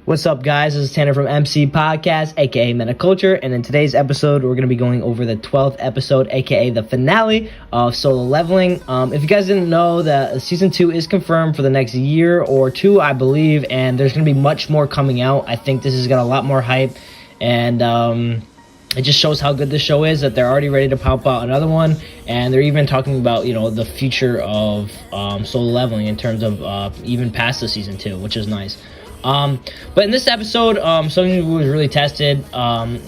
What's up, guys? This is Tanner from MCpodcast, aka Metaculture, and in today's episode, we're going to be going over the 12th episode, aka the finale of Solo Leveling. If you guys didn't know, that Season 2 is confirmed for the next year or two, I believe, and there's going to be much more coming out. I think this has got a lot more hype, and it just shows how good this show is, that they're already ready to pop out another one, and they're even talking about, the future of Solo Leveling in terms of even past the Season 2, which is nice. But in this episode, Jinwoo was really tested.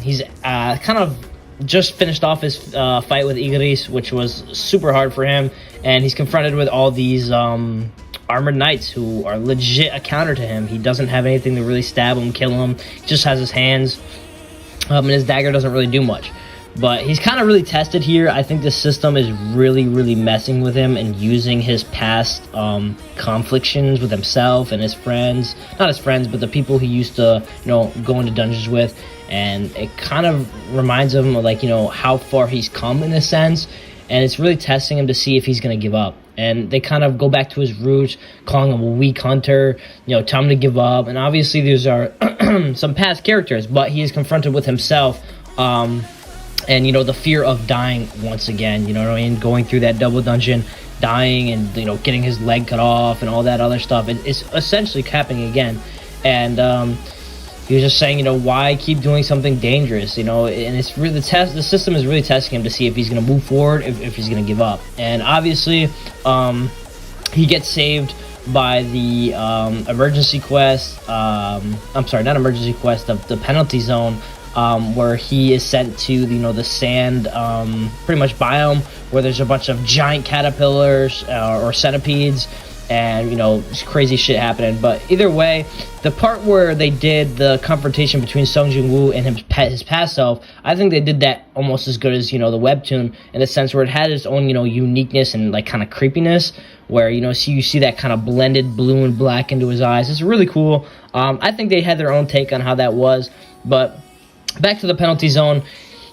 He's kind of just finished off his fight with Igris, which was super hard for him, and he's confronted with all these armored knights who are legit a counter to him. He doesn't have anything to really stab him, kill him. He just has his hands, and his dagger doesn't really do much. But he's kind of really tested here. I think the system is really messing with him and using his past conflictions with himself and his friends. Not his friends, but the people he used to, go into dungeons with. And it kind of reminds him of, how far he's come in a sense. And it's really testing him to see if he's going to give up. And they kind of go back to his roots, calling him a weak hunter, tell him to give up. And obviously these are some past characters, but he is confronted with himself. And, the fear of dying once again, going through that double dungeon, dying and, getting his leg cut off and all that other stuff. It's essentially happening again. And he was just saying, why keep doing something dangerous, and it's really the system is really testing him to see if he's going to move forward, if he's going to give up. And obviously, he gets saved by the emergency quest, not emergency quest, the penalty zone, where he is sent to the sand pretty much biome, where there's a bunch of giant caterpillars or centipedes, and crazy shit happening. But either way, the part where they did the confrontation between Jinwoo and his past self, I think they did that almost as good as the webtoon, in a sense where it had its own uniqueness and kind of creepiness, where you see that kind of blended blue and black into his eyes. It's really cool. I think they had their own take on how that was. But back to the penalty zone,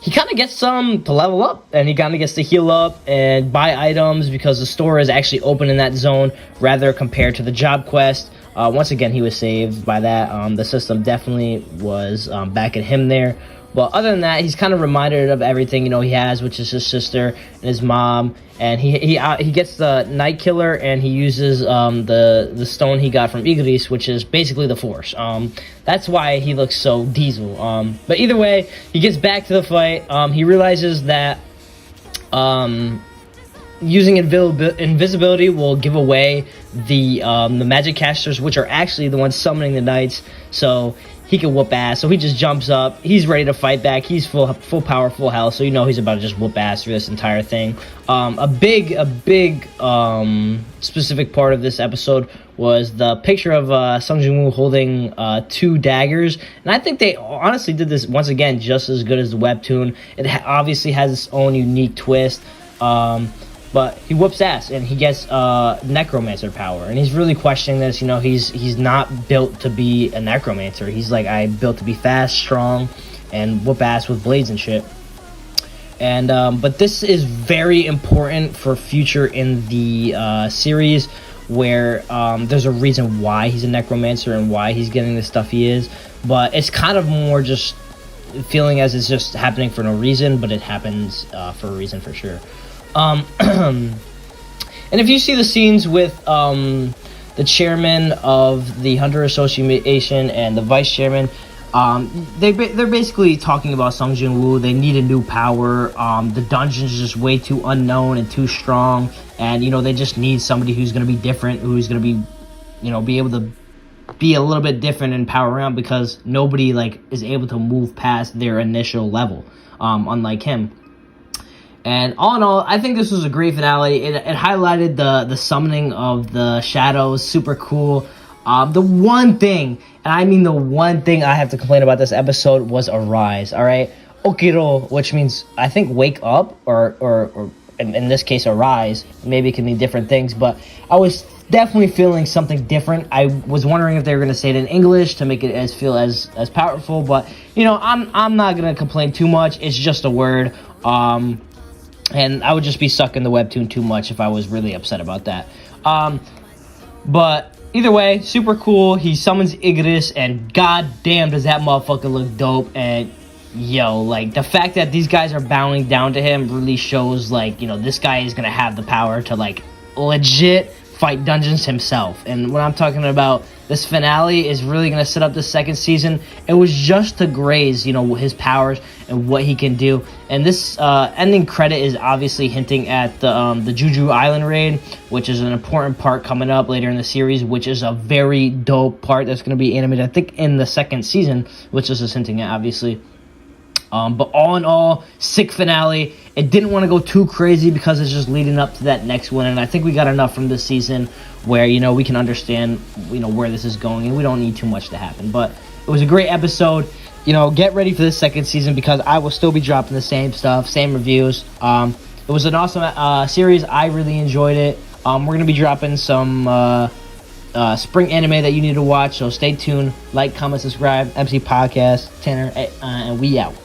he kind of gets to level up, and he kind of gets to heal up and buy items, because the store is actually open in that zone, rather compared to the job quest. Once again, he was saved by that. The system definitely was backing him there. But other than that, he's kind of reminded of everything he has, which is his sister and his mom. And he gets the Night Killer, and he uses the stone he got from Igris, which is basically the Force. That's why he looks so diesel. But either way, he gets back to the fight. He realizes that using invisibility will give away the magic casters, which are actually the ones summoning the knights. So he can whoop ass. So he just jumps up. He's ready to fight back. He's full power, full health. So he's about to just whoop ass through this entire thing. A big specific part of this episode was the picture of Jinwoo holding 2 daggers. And I think they honestly did this once again just as good as the webtoon. It obviously has its own unique twist. But he whoops ass, and he gets necromancer power, and he's really questioning this. He's not built to be a necromancer. He's like, I'm built to be fast, strong, and whoop ass with blades and shit. And but this is very important for future in the series, where there's a reason why he's a necromancer and why he's getting the stuff he is. But it's kind of more just feeling as it's just happening for no reason, but it happens for a reason for sure. And if you see the scenes with the chairman of the Hunter Association and the vice chairman, they're basically talking about Jinwoo. They need a new power. The dungeon's just way too unknown and too strong, and they just need somebody who's going to be different, who's going to be be able to be a little bit different and power around, because nobody is able to move past their initial level, unlike him. And all in all, I think this was a great finale. It highlighted the summoning of the shadows. Super cool. The one thing, and I mean the one thing I have to complain about this episode, was arise, all right? Okiro, which means, I think, wake up, or in this case, arise. Maybe it can mean different things, but I was definitely feeling something different. I was wondering if they were going to say it in English to make it feel as powerful, but, I'm not going to complain too much. It's just a word. And I would just be stuck in the webtoon too much if I was really upset about that. But either way, super cool. He summons Ignis, and goddamn does that motherfucker look dope. And yo, like, the fact that these guys are bowing down to him really shows, like, you know, this guy is gonna have the power to, like, legit fight dungeons himself. And when I'm talking about this finale is really going to set up the second season, it was just to graze, you know, his powers and what he can do. And this ending credit is obviously hinting at the Juju Island raid, which is an important part coming up later in the series, which is a very dope part that's going to be animated, I think, in the second season, which this is hinting at, obviously. But all in all, sick finale. It didn't want to go too crazy because it's just leading up to that next one. And I think we got enough from this season where, you know, we can understand, you know, where this is going. And we don't need too much to happen. But it was a great episode. You know, get ready for the second season because I will still be dropping the same stuff, same reviews. It was an awesome series. I really enjoyed it. We're going to be dropping some spring anime that you need to watch. So stay tuned. Like, comment, subscribe. MC Podcast. Tanner, and we out.